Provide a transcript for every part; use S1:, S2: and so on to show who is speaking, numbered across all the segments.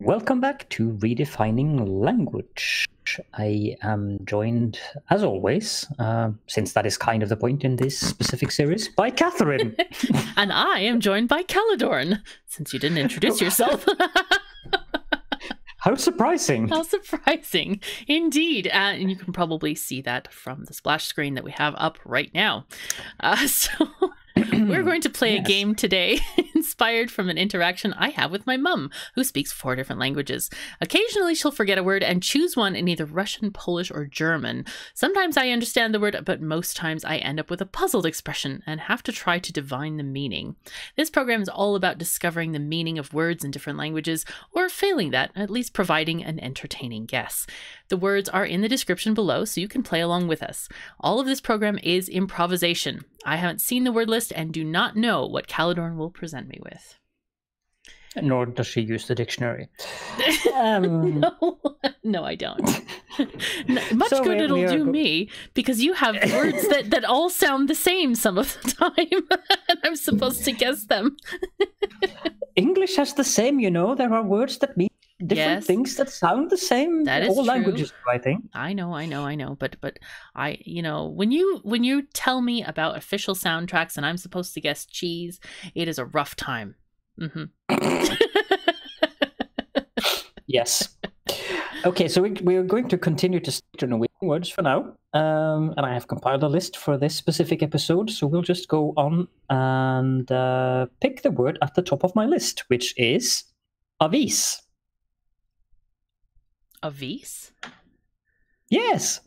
S1: Welcome back to Redefining Language. I am joined, as always, since that is kind of the point in this specific series, by Katherine.
S2: And I am joined by Caledorn, since you didn't introduce yourself.
S1: How surprising.
S2: How surprising. Indeed. And you can probably see that from the splash screen that we have up right now. We're going to play a game today inspired from an interaction I have with my mum, who speaks 4 different languages. Occasionally, she'll forget a word and choose one in either Russian, Polish, or German. Sometimes I understand the word, but most times I end up with a puzzled expression and have to try to divine the meaning. This program is all about discovering the meaning of words in different languages, or failing that, at least providing an entertaining guess. The words are in the description below, so you can play along with us. All of this program is improvisation. I haven't seen the word list and do not know what Caledorn will present me with.
S1: Nor does she use the dictionary.
S2: No, I don't. Much so good it'll do me, because you have words that all sound the same some of the time, and I'm supposed to guess them.
S1: English has the same, you know. There are words that mean different things that sound the same.
S2: That is
S1: all
S2: true.
S1: Languages, I think.
S2: I know. But I, when you tell me about official soundtracks and I'm supposed to guess cheese, it is a rough time. Mm-hmm.
S1: Yes. Okay, so we are going to continue to stick to Norwegian words for now. And I have compiled a list for this specific episode, so we'll just go on and pick the word at the top of my list, which is Avis.
S2: Avis?
S1: Yes.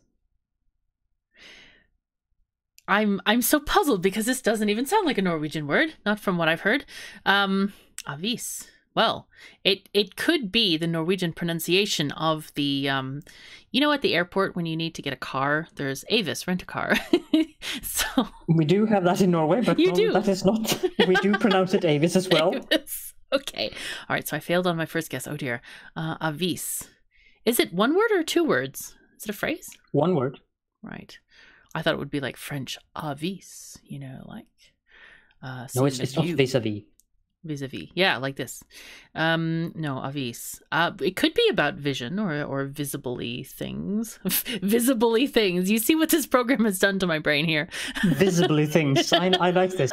S2: I'm so puzzled because this doesn't even sound like a Norwegian word, not from what I've heard. Avis. Well, it could be the Norwegian pronunciation of the, at the airport when you need to get a car, there's Avis, rent a car. So
S1: we do have that in Norway, but
S2: do.
S1: That is not. We do pronounce it Avis as well.
S2: Avis. Okay. All right. So I failed on my first guess. Oh dear. Avis. Is it one word or 2 words? Is it a phrase?
S1: One word.
S2: Right. I thought it would be like French avis, like.
S1: No, it's not vis-a-vis.
S2: Vis-a-vis. Yeah, like this. No, avis. It could be about vision or visibly things. Visibly things. You see what this program has done to my brain here.
S1: Visibly things. I like this.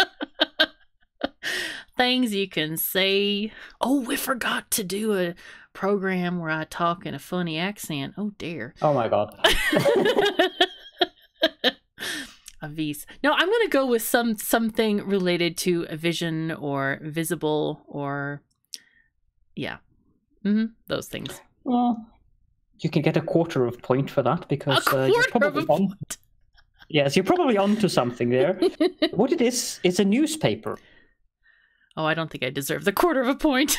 S2: Things you can say. Oh, we forgot to do a program where I talk in a funny accent. Oh dear.
S1: Oh my god.
S2: Avis. No, I'm going to go with something related to a vision or visible or those things.
S1: Well, you can get a 1/4 point for that because you're probably on. Yes, you're probably onto something there. What it is a newspaper.
S2: Oh, I don't think I deserve the 1/4 point.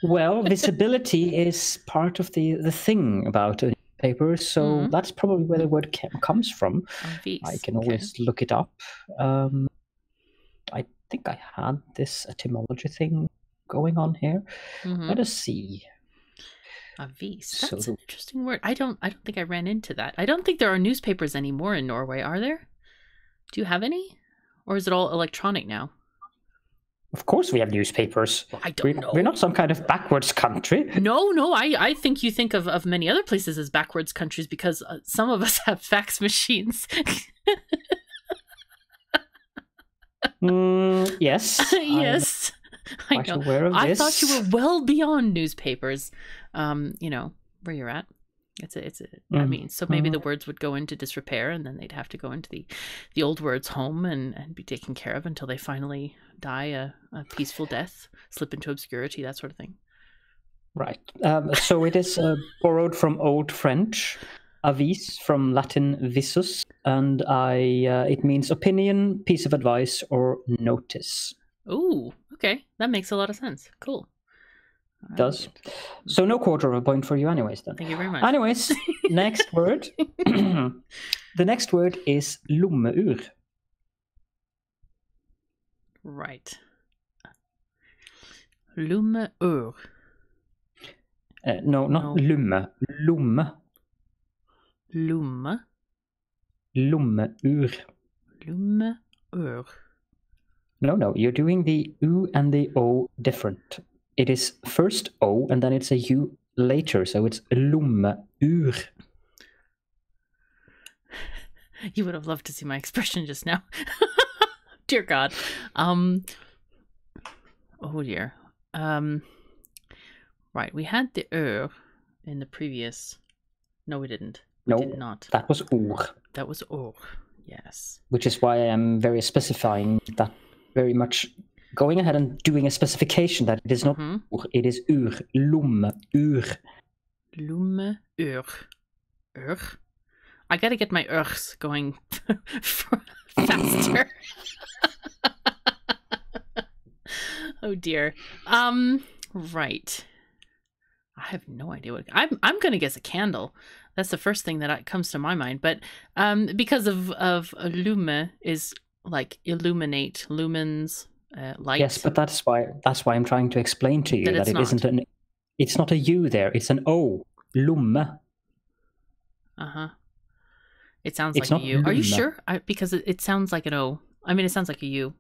S1: Well, visibility is part of the thing about a newspaper, so that's probably where the word comes from. I can always look it up. I think I had this etymology thing going on here. Let us see.
S2: Avis. That's an interesting word. I don't think I ran into that. I don't think there are newspapers anymore in Norway, are there? Do you have any? Or is it all electronic now?
S1: Of course we have newspapers.
S2: Well, I don't know.
S1: We're not some kind of backwards country.
S2: No. I think you think of many other places as backwards countries because some of us have fax machines.
S1: Yes.
S2: Yes. I know.
S1: Aware of this.
S2: I thought you were well beyond newspapers. Where you're at. I mean, so maybe the words would go into disrepair and then they'd have to go into the old words home and be taken care of until they finally die a peaceful death, slip into obscurity, that sort of thing.
S1: Right. So it is borrowed from Old French, avis from Latin visus, and it means opinion, piece of advice, or notice.
S2: Ooh, okay. That makes a lot of sense. Cool.
S1: Does. So no 1/4 point for you anyways then.
S2: Thank you very much.
S1: Anyways, next word. The next word is Lommeur.
S2: Right. Lommeur.
S1: No, not lumme. Lomme.
S2: Lomme.
S1: Lommeur.
S2: Lommeur.
S1: No, you're doing the U and the O different. it is first O and then it's a U later, so it's Lommeur.
S2: You would have loved to see my expression just now. Dear God. Oh dear. Right, we had the in the previous. No, we didn't.
S1: No,
S2: we did not.
S1: That was Ur.
S2: That was Ur. Yes.
S1: Which is why I am very specifying that, very much going ahead and doing a specification that it is not Ur, it is Ur. Lommeur.
S2: Lommeur. Ur. I gotta get my urgs going faster. Oh dear. Right. I have no idea what I'm gonna guess a candle. That's the first thing that comes to my mind. But because of lume is like illuminate, lumens, light.
S1: Yes, but that's why I'm trying to explain to you that it isn't it's not a U there, it's an O. Lomme.
S2: It sounds like a U. Are you sure? Because it sounds like an O. I mean, it sounds like a U.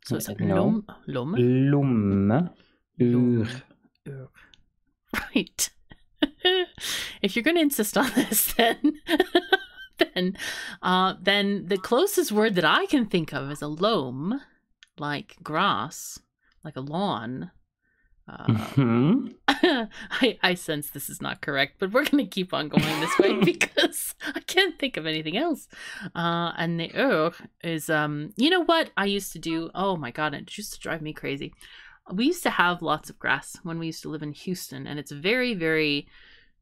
S2: So it's
S1: no.
S2: Lomme. Right. If you're going to insist on this, then the closest word that I can think of is a loam, like grass, like a lawn. I sense this is not correct, but we're going to keep on going this way because I can't think of anything else. And the is, you know what I used to do? Oh my God, it used to drive me crazy. We used to have lots of grass when we used to live in Houston, and it's a very, very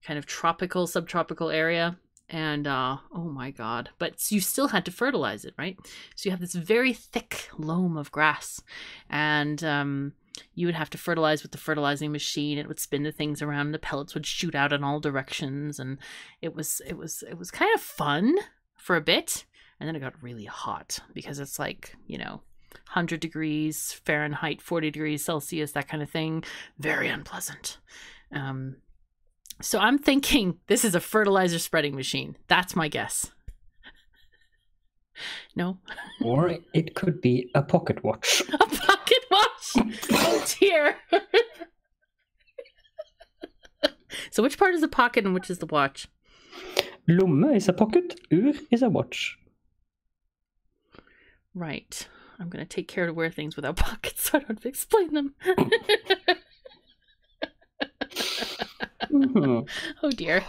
S2: kind of tropical, subtropical area. And oh my God, but you still had to fertilize it, right? So you have this very thick loam of grass, and you would have to fertilize with the fertilizing machine. It would spin the things around, and the pellets would shoot out in all directions, and it was kind of fun for a bit, and then it got really hot because it's like, 100 degrees Fahrenheit, 40 degrees Celsius, that kind of thing. Very unpleasant. So I'm thinking this is a fertilizer spreading machine. That's my guess. No?
S1: Or it could be a pocket watch.
S2: A pocket watch? Oh dear. So which part is the pocket and which is the watch?
S1: Lomme is a pocket, Ur is a watch.
S2: Right. I'm going to take care to wear things without pockets so I don't have to explain them. Oh dear.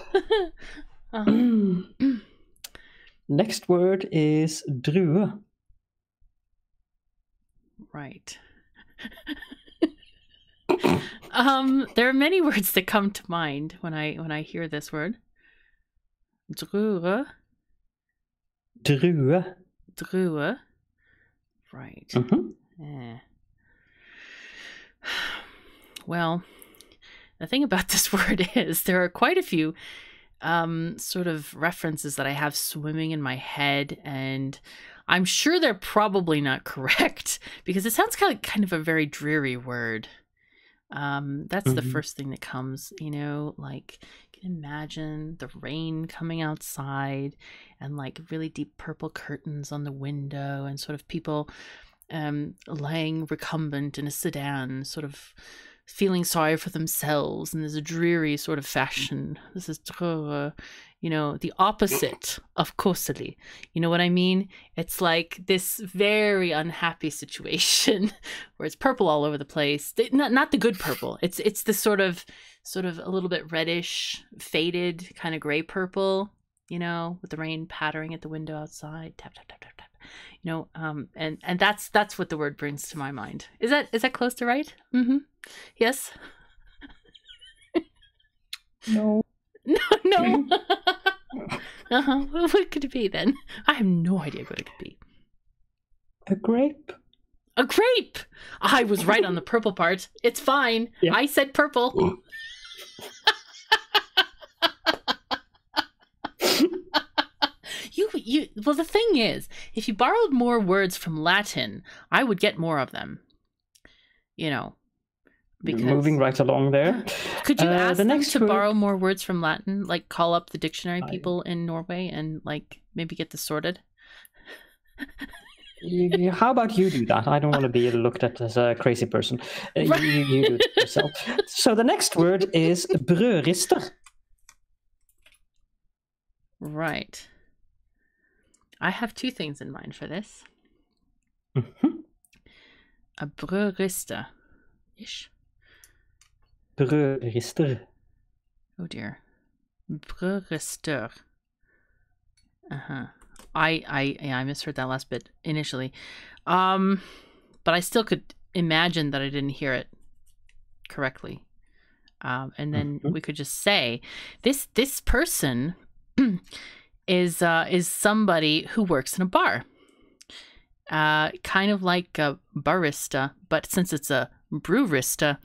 S1: Next word is Drue.
S2: Right. There are many words that come to mind when I hear this word. Drue.
S1: Drue.
S2: Drue. Right. Well, the thing about this word is there are quite a few sort of references that I have swimming in my head, and I'm sure they're probably not correct because it sounds kind of a very dreary word. That's the first thing that comes, like you can imagine the rain coming outside and like really deep purple curtains on the window and sort of people lying recumbent in a sedan, sort of feeling sorry for themselves, and there's a dreary sort of fashion. This is the opposite of koselig. You know what I mean? It's like this very unhappy situation where it's purple all over the place. Not the good purple. It's the sort of a little bit reddish, faded kind of gray purple, with the rain pattering at the window outside. Tap tap tap tap tap. And that's what the word brings to my mind. Is that close to right? Yes.
S1: No.
S2: No. What could it be then? I have no idea what it could be.
S1: A grape.
S2: A grape. I was right on the purple part. It's fine. Yeah. I said purple. Well, the thing is, if you borrowed more words from Latin, I would get more of them. Because
S1: moving right along there.
S2: Could you ask them to borrow more words from Latin? Like call up the dictionary people in Norway and like maybe get this sorted?
S1: How about you do that? I don't want to be looked at as a crazy person. You do it yourself. So the next word is Brødrister.
S2: Right. I have two things in mind for this.
S1: Mm-hmm.
S2: A Brødrister-ish.
S1: Brødrister.
S2: Oh dear. Brødrister. I misheard that last bit initially. But I still could imagine that I didn't hear it correctly. And then we could just say this person is somebody who works in a bar. Kind of like a barista, but since it's a brewrista,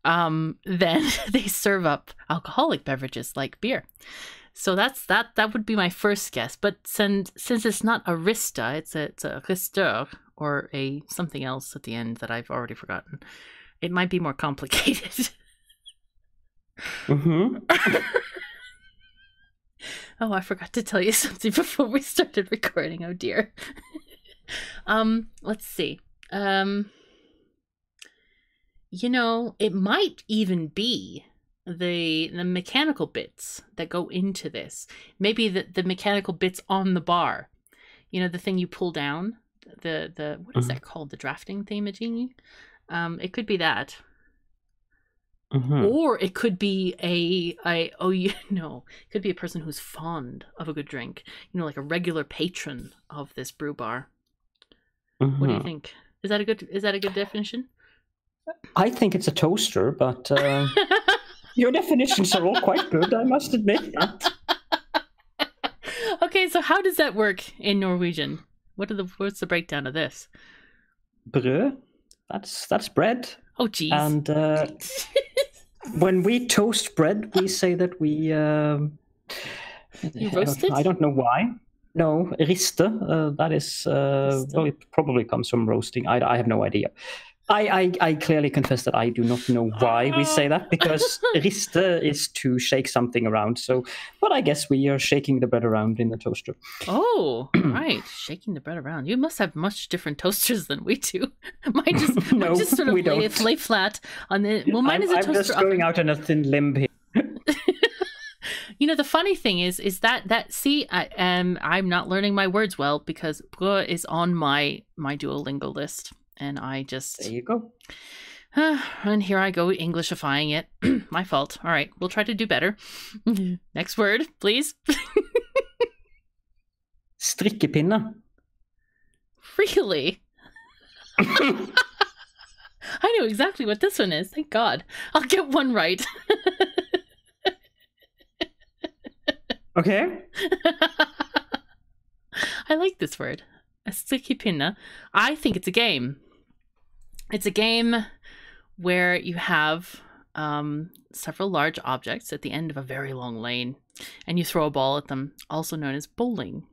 S2: then they serve up alcoholic beverages like beer. So that would be my first guess. But since it's not a rista, it's a risteur or a something else at the end that I've already forgotten. It might be more complicated.
S1: Mm-hmm.
S2: Oh, I forgot to tell you something before we started recording. Oh dear. Let's see. It might even be the mechanical bits that go into this. Maybe the mechanical bits on the bar. The thing you pull down. The what is that called? The drafting thingamajiggy? It could be that. Mm-hmm. Or it could be it could be a person who's fond of a good drink. Like a regular patron of this brew bar. Mm-hmm. What do you think? Is that a good definition?
S1: I think it's a toaster, but your definitions are all quite good, I must admit that.
S2: Okay, so how does that work in Norwegian? What's the breakdown of this?
S1: Brød, that's bread.
S2: Oh, geez.
S1: And when we toast bread, we say that we
S2: you roast it?
S1: I don't know why. No, riste. That is well, it probably comes from roasting. I have no idea. I clearly confess that I do not know why we say that, because riste is to shake something around. But I guess we are shaking the bread around in the toaster.
S2: Oh, right. Shaking the bread around. You must have much different toasters than we do. Mine just sort of lay flat on the. Well, mine is a toaster.
S1: I'm just going out on a thin limb here.
S2: The funny thing is that see, I'm not learning my words well because brød is on my Duolingo list. And I just...
S1: There you go.
S2: And here I go Englishifying it. My fault. All right, we'll try to do better. Next word, please.
S1: Strikkepinne.
S2: Really? I know exactly what this one is. Thank God. I'll get one right.
S1: Okay.
S2: I like this word. A Strikkepinne. I think it's a game. It's a game where you have several large objects at the end of a very long lane, and you throw a ball at them, also known as bowling,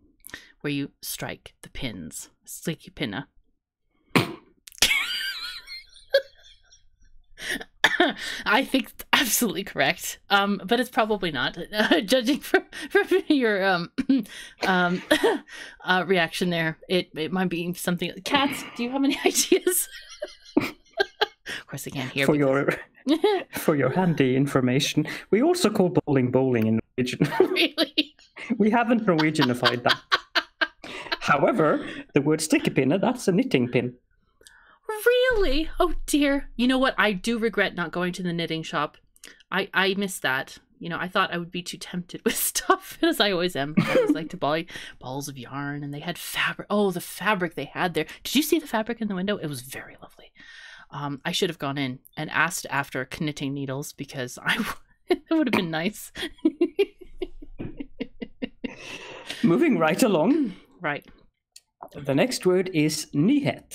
S2: where you strike the pins. Strikkepinne. I think it's absolutely correct, but it's probably not. Judging from your reaction there, it might be something. Cats, do you have any ideas? Of course, they can't hear.
S1: For your handy information, we also call bowling in Norwegian.
S2: Really?
S1: We haven't Norwegianified that. However, the word strikkepinne, that's a knitting pin.
S2: Really? Oh dear. You know what? I do regret not going to the knitting shop. I missed that. I thought I would be too tempted with stuff, as I always am. I always like to buy balls of yarn, and they had fabric. Oh, the fabric they had there. Did you see the fabric in the window? It was very lovely. I should have gone in and asked after knitting needles, because it would have been nice.
S1: Moving right along.
S2: Right.
S1: The next word is Nyhet.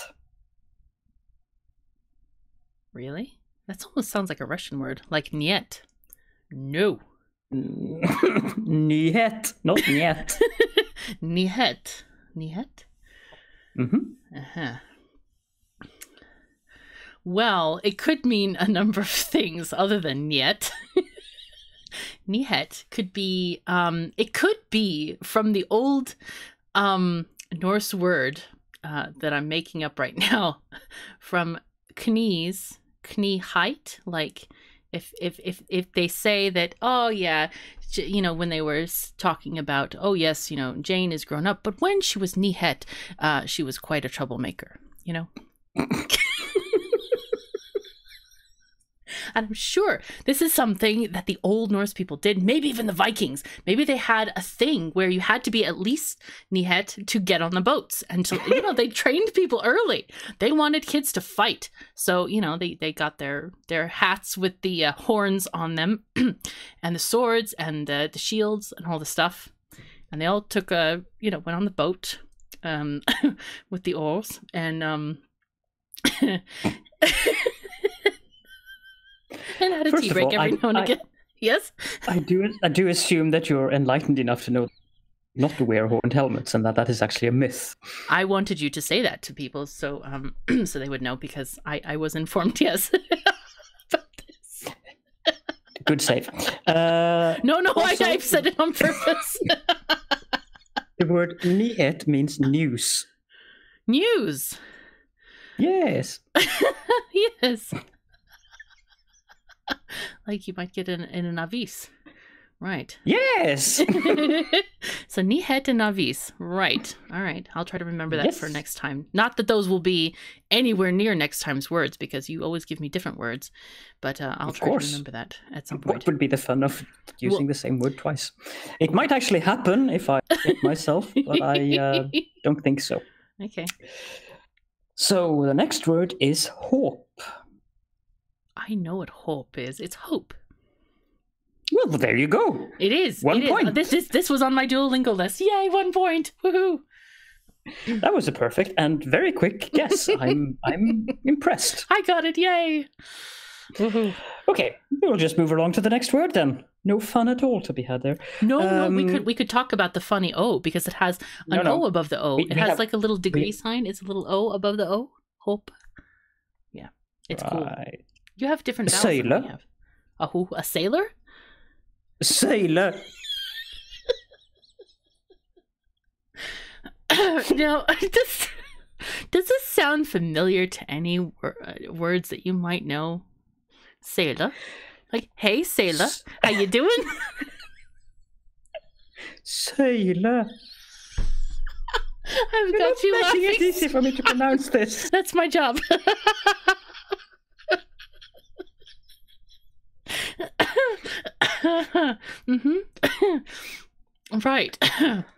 S2: Really? That almost sounds like a Russian word, like Nyhet. No.
S1: Nyhet, not Nyhet.
S2: Nyhet. Nyhet?
S1: Mm-hmm.
S2: Uh-huh. Well, it could mean a number of things other than Nyhet. Nyhet could be, it could be from the old Norse word that I'm making up right now from knees, knee height. Like if they say that, oh yeah, when they were talking about, oh yes, Jane is grown up, but when she was Nyhet, she was quite a troublemaker. And I'm sure this is something that the Old Norse people did, maybe even the Vikings. Maybe they had a thing where you had to be at least Nyhet to get on the boats. And so, they trained people early. They wanted kids to fight. So, they got their hats with the horns on them and the swords and the shields and all the stuff. And they all took went on the boat with the oars and and had a tea break every now and again. Yes?
S1: I do assume that you're enlightened enough to know not to wear horned helmets and that is actually a myth.
S2: I wanted you to say that to people so so they would know, because I was informed, yes. About this.
S1: Good save.
S2: No, also, I've said it on purpose.
S1: The word Nyhet means news.
S2: News?
S1: Yes.
S2: Yes. Like you might get in an Avis. Right.
S1: Yes.
S2: So Nyhet and Avis. Right. All right. I'll try to remember that for next time. Not that those will be anywhere near next time's words, because you always give me different words. But I'll try to remember that at some point.
S1: What would be the fun of using the same word twice? It might actually happen if I hit myself, but I don't think so.
S2: Okay.
S1: So the next word is hope.
S2: I know what hope is. It's hope.
S1: Well, there you go.
S2: It is.
S1: 1 point.
S2: This was on my Duolingo list. Yay, 1 point. Woohoo.
S1: That was a perfect and very quick guess. I'm impressed.
S2: I got it. Yay. Woohoo.
S1: Okay, we'll just move along to the next word then. No fun at all to be had there.
S2: No, we could talk about the funny O, because it has an O above the O. It has like a little degree sign. It's a little O above the O. Hope. Yeah, it's cool. You have different vowels than we have. A sailor?
S1: Sailor.
S2: Now, does this sound familiar to any words that you might know? Sailor? Like, hey, sailor, how you doing?
S1: Sailor.
S2: I've got you laughing.
S1: It's easy for me to pronounce this.
S2: That's my job. Right.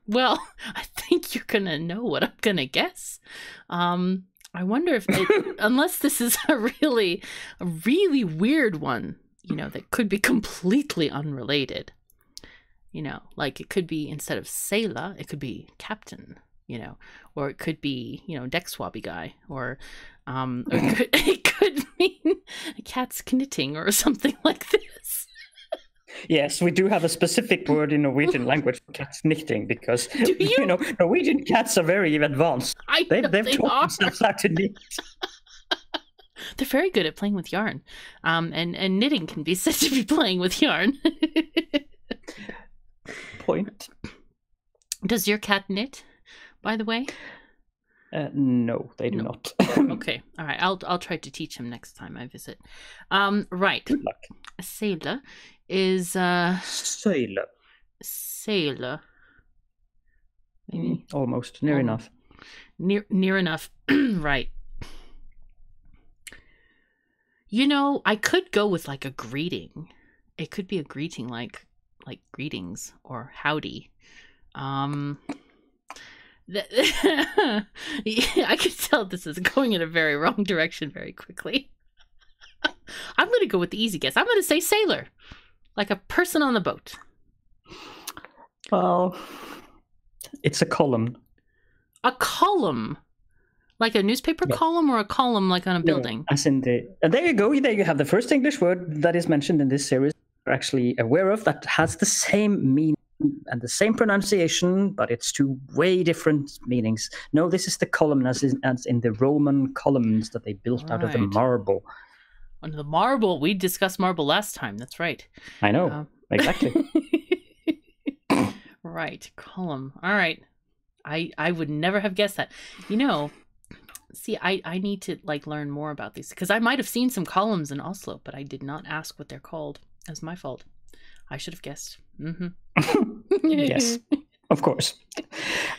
S2: Well, I think you're gonna know what I'm gonna guess. I wonder if unless this is a really weird one, that could be completely unrelated. Like it could be, instead of sailor, it could be captain, or it could be, deck swabby guy, or it could mean a cat's knitting or something like this.
S1: Yes, we do have a specific word in Norwegian language for cats knitting, because Norwegian cats are very advanced. They've taught themselves how to knit.
S2: They're very good at playing with yarn, and knitting can be said to be playing with yarn.
S1: Point.
S2: Does your cat knit, by the way?
S1: No, they do not.
S2: Okay, all right. I'll try to teach him next time I visit. Right.
S1: Good luck.
S2: A sailor is
S1: Søyle.
S2: Sailor. Maybe.
S1: Almost near enough.
S2: Near enough. Right. I could go with like a greeting. It could be a greeting like greetings or howdy. I can tell this is going in a very wrong direction very quickly. I'm going to go with the easy guess. I'm going to say sailor, like a person on the boat.
S1: Well, it's a column.
S2: A column? Like a newspaper column, or a column like on a building?
S1: As in there you go. There you have the first English word that is mentioned in this series we're actually aware of, that has the same meaning and the same pronunciation, but it's two way different meanings. No, this is the column as in the Roman columns that they built out of the marble.
S2: On the marble. We discussed marble last time. That's right.
S1: I know. Exactly.
S2: Right. Column. All right. I would never have guessed that. You know, see, I need to like learn more about these because I might have seen some columns in Oslo, but I did not ask what they're called. That's my fault. I should have guessed.
S1: Yes, of course.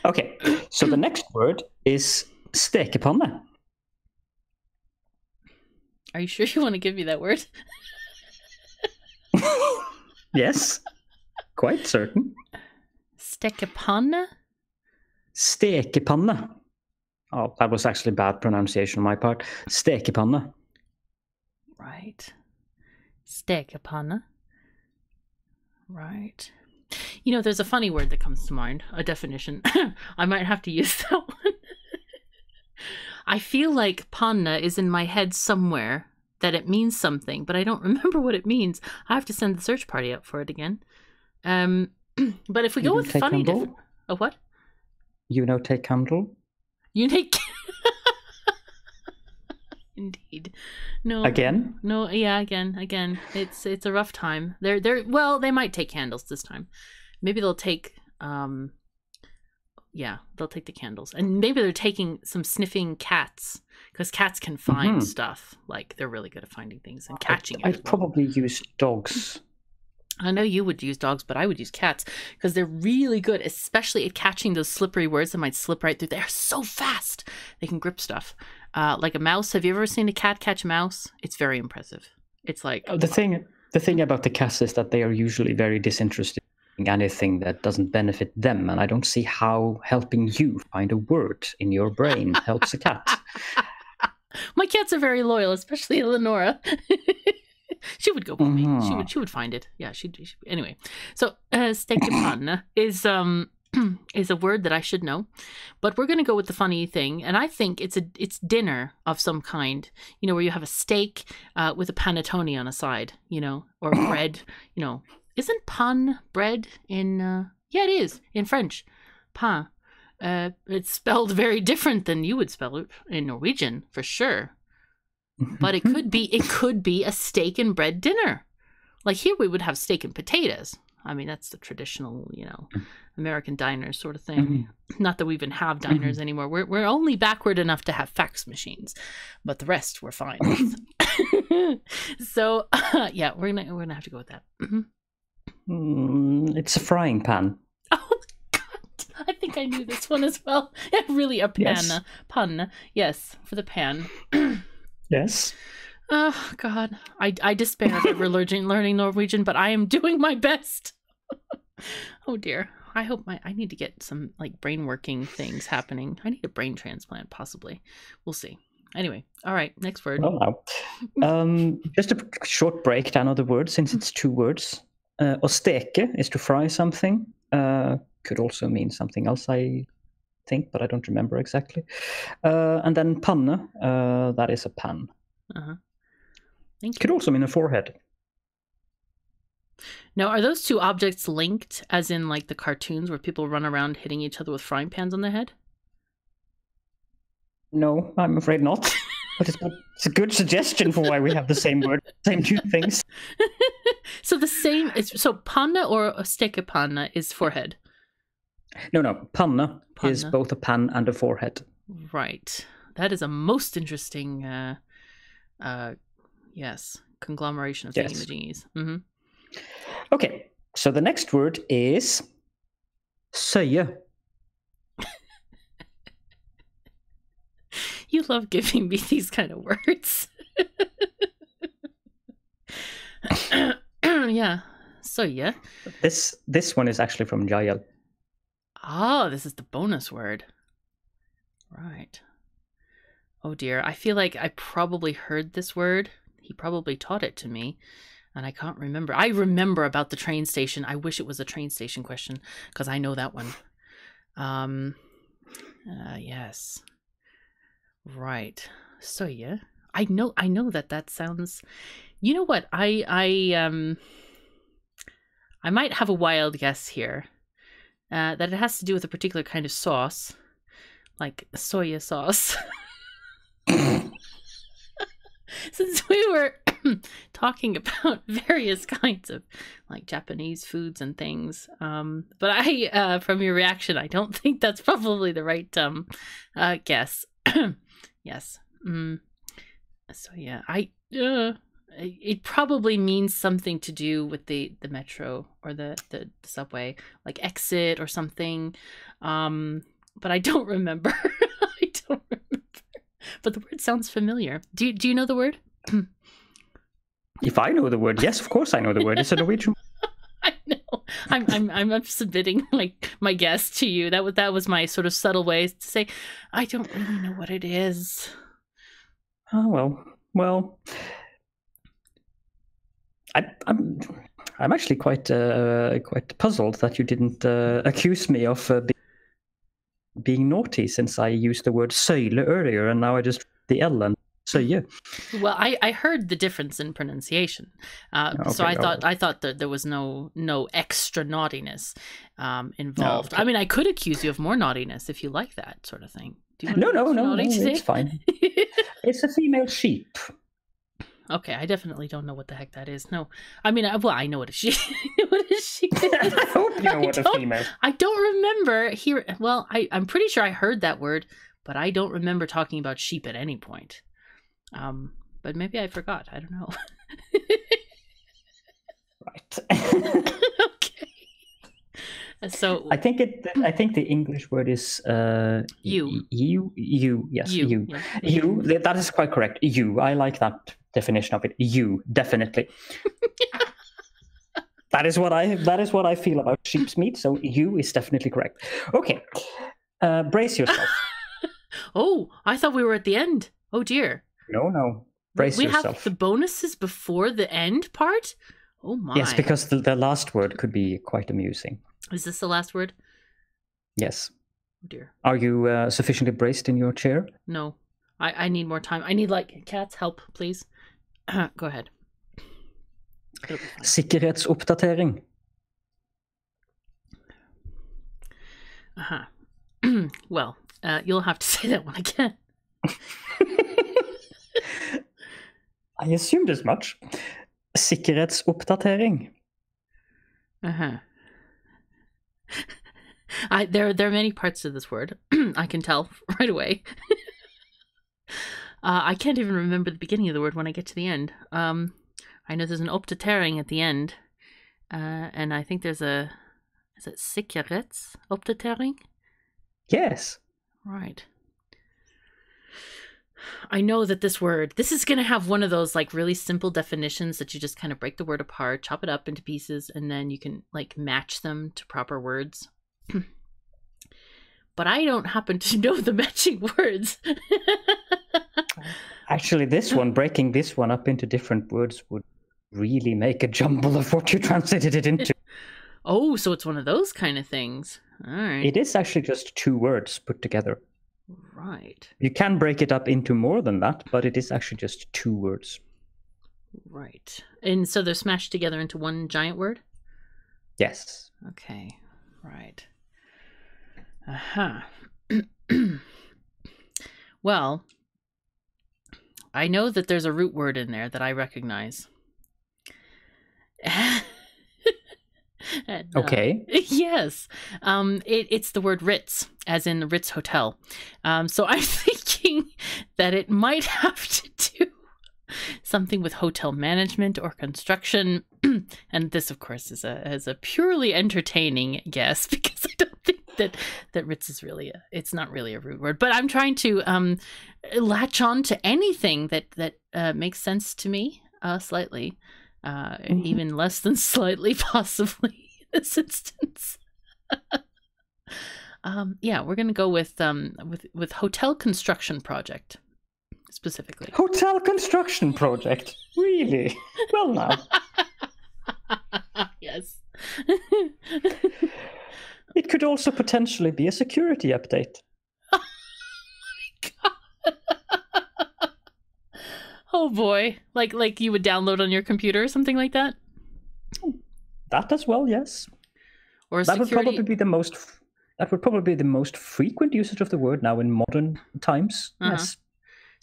S1: Okay, so the next word is stekepanne.
S2: Are you sure you want to give me that word?
S1: Yes, quite certain.
S2: Stekepanne?
S1: Stekepanne. Oh, that was actually bad pronunciation on my part. Stekepanne.
S2: Right. Stekepanne. Right. You know, there's a funny word that comes to mind, a definition. I might have to use that one. I feel like panna is in my head somewhere, that it means something, but I don't remember what it means. I have to send the search party up for it again. But if we go with funny... Oh, what?
S1: You know, take candle.
S2: You take... Indeed. No.
S1: Again?
S2: No, yeah, again. It's a rough time. Well, they might take candles this time. Maybe they'll take they'll take the candles. And maybe they're taking some sniffing cats, because cats can find stuff. Like, they're really good at finding things and catching it.
S1: I'd probably use dogs.
S2: I know you would use dogs, but I would use cats because they're really good, especially at catching those slippery words that might slip right through. They're so fast. They can grip stuff. Like a mouse. Have you ever seen a cat catch a mouse? It's very impressive. It's like...
S1: The thing about the cats is that they are usually very disinterested in anything that doesn't benefit them, and I don't see how helping you find a word in your brain helps a cat.
S2: My cats are very loyal, especially Eleonora. She would go with me. She would find it. Yeah, she anyway. So Stekepanne is a word that I should know, but we're gonna go with the funny thing, and I think it's dinner of some kind. You know, where you have a steak with a panettone on a side. You know, or bread. You know, isn't pain bread in? Yeah, it is in French. Pain. It's spelled very different than you would spell it in Norwegian, for sure. But it could be a steak and bread dinner. Like here we would have steak and potatoes. I mean, that's the traditional, you know, American diners sort of thing. Not that we even have diners anymore. We're only backward enough to have fax machines, but the rest we're fine with. So yeah, we're gonna have to go with that.
S1: It's a frying pan.
S2: Oh God, I think I knew this one as well. Yeah, really a pan,
S1: Yes.
S2: Pan. Yes, for the pan.
S1: Yes.
S2: Oh God, I despair of ever learning Norwegian, but I am doing my best. Oh dear, I hope I need to get some like brain working things happening. I need a brain transplant, possibly. We'll see. Anyway, all right, next word.
S1: Well, now, just a short breakdown of the word, since it's two words. Å steke is to fry something. Could also mean something else, I think, but I don't remember exactly. And then panne, that is a pan.
S2: Thank you.
S1: Could also mean a forehead.
S2: Now, are those two objects linked, as in like the cartoons where people run around hitting each other with frying pans on their head?
S1: No, I'm afraid not. But it's a good suggestion for why we have the same word, same two things.
S2: So the same. So panne or stekepanne is forehead.
S1: No. Panne is both a pan and a forehead.
S2: Right. That is a most interesting, conglomeration of thingamajiggies.
S1: Okay, so the next word is Søye.
S2: You love giving me these kind of words. Yeah, Søye.
S1: This one is actually from Jael.
S2: Oh, this is the bonus word. Right. Oh dear, I feel like I probably heard this word. He probably taught it to me, and I can't remember. I remember about the train station. I wish it was a train station question, because I know that one. Yes. Right. Søye. I know that sounds... You know what? I might have a wild guess here. That it has to do with a particular kind of sauce. Like soya sauce. Since we were talking about various kinds of like Japanese foods and things. But I, from your reaction, I don't think that's probably the right guess. Yes. So yeah, it probably means something to do with the metro or the subway, like exit or something. But I don't remember. I don't remember. But the word sounds familiar. Do you know the word?
S1: If I know the word, yes, of course I know the word. It's a Norwegian.
S2: I know. I'm submitting my guess to you. That was my sort of subtle way to say I don't really know what it is.
S1: Oh well. I'm actually quite puzzled that you didn't accuse me of being naughty, since I used the word Søyle earlier, and now I just the L and Søye.
S2: Well, I heard the difference in pronunciation, so I thought that there was no extra naughtiness involved.
S1: Okay.
S2: I mean, I could accuse you of more naughtiness if you like that sort of thing. Do you
S1: No, it's fine. It's a female sheep.
S2: Okay, I definitely don't know what the heck that is. No, I mean, I know what a sheep. What a sheep is.
S1: I hope you know what a female.
S2: I don't remember here. Well, I'm pretty sure I heard that word, but I don't remember talking about sheep at any point. But maybe I forgot. I don't know.
S1: Right.
S2: Okay. So
S1: I think the English word is
S2: you.
S1: Yes,
S2: You.
S1: you.
S2: Yeah.
S1: You. That is quite correct. You. I like that definition of it. You, definitely. That is what I feel about sheep's meat. So you is definitely correct. Okay. Brace yourself.
S2: Oh, I thought we were at the end. Oh dear.
S1: No. Brace yourself.
S2: We have the bonuses before the end part? Oh my.
S1: Yes, because the last word could be quite amusing.
S2: Is this the last word?
S1: Yes.
S2: Oh dear.
S1: Are you sufficiently braced in your chair?
S2: No. I need more time. I need Kat's help, please. Go ahead.
S1: Sikkerhetsoppdatering.
S2: Uh-huh. Well, you'll have to say that one again.
S1: I assumed as much. Sikkerhetsoppdatering.
S2: Uh-huh. There are many parts to this word. I can tell right away. I can't even remember the beginning of the word when I get to the end. I know there's an opdatering at the end. And I think is it Sikkerhetsoppdatering?
S1: Yes.
S2: Right. I know that this is going to have one of those like really simple definitions that you just kind of break the word apart, chop it up into pieces, and then you can like match them to proper words. But I don't happen to know the matching words.
S1: Actually, breaking this one up into different words would really make a jumble of what you translated it into.
S2: Oh, so it's one of those kind of things. All right.
S1: It is actually just two words put together.
S2: Right.
S1: You can break it up into more than that, but it is actually just two words.
S2: Right. And so they're smashed together into one giant word?
S1: Yes.
S2: Okay. Right. Uh-huh. Well, I know that there's a root word in there that I recognize. And,
S1: okay.
S2: Yes. It's the word Ritz, as in the Ritz Hotel. So I'm thinking that it might have to do something with hotel management or construction. And this, of course, is a purely entertaining guess, because I don't think that Ritz is really it's not really a rude word. But I'm trying to latch on to anything that makes sense to me slightly. Even less than slightly, possibly, in this instance. Yeah, we're gonna go with hotel construction project specifically.
S1: Hotel construction project, really? Well, now.
S2: Yes.
S1: It could also potentially be a security update.
S2: Oh my God. Oh boy, like you would download on your computer or something like that.
S1: That as well, yes.
S2: Or
S1: that would probably be the most frequent usage of the word now in modern times. Yes.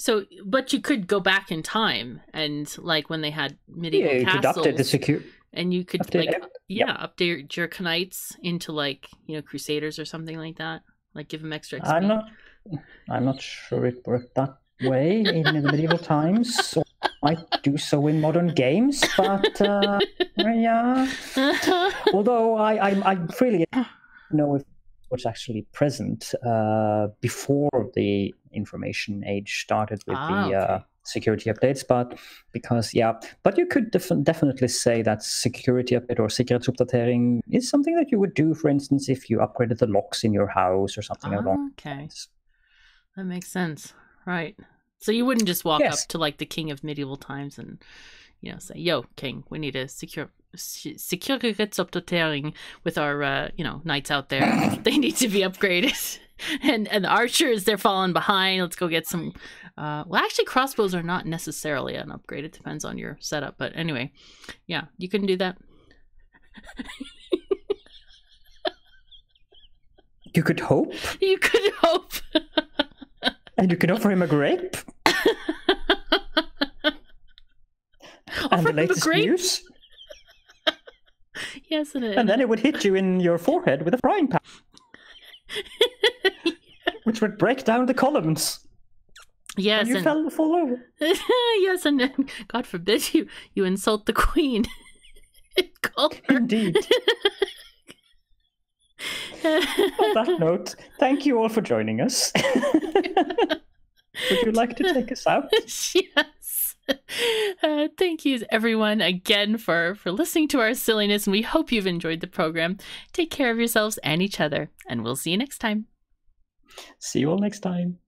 S2: So, but you could go back in time and like when they had medieval
S1: you
S2: castles,
S1: could update the secure.
S2: and you could
S1: update
S2: like
S1: it.
S2: update your knights into like Crusaders or something like that. Like give them extra XP.
S1: I'm not sure it worked that way in the medieval times. So I might do so in modern games, but yeah. Although I really don't know if what's actually present before the information age started with the security updates, but you could definitely say that security update or Sikkerhetsoppdatering is something that you would do, for instance, if you upgraded the locks in your house or something along those lines.
S2: That makes sense, right? So you wouldn't just walk up to like the king of medieval times and say, "Yo, king, we need a Sikkerhetsoppdatering with our knights out there. They need to be upgraded." And the archers, they're falling behind. Let's go get some. Well, actually, crossbows are not necessarily an upgrade. It depends on your setup. But anyway, yeah, you can do that.
S1: You could hope.
S2: You could hope.
S1: And you can offer him a grape. And the latest news.
S2: Yes,
S1: and then it would hit you in your forehead with a frying pan. Which would break down the columns.
S2: Yes,
S1: and you fall over.
S2: Yes, and then, God forbid you insult the queen.
S1: Indeed. On that note, thank you all for joining us. Would you like to take us out?
S2: Yes. Thank you, everyone, again for listening to our silliness, and we hope you've enjoyed the program. Take care of yourselves and each other, and we'll see you next time.
S1: See you all next time.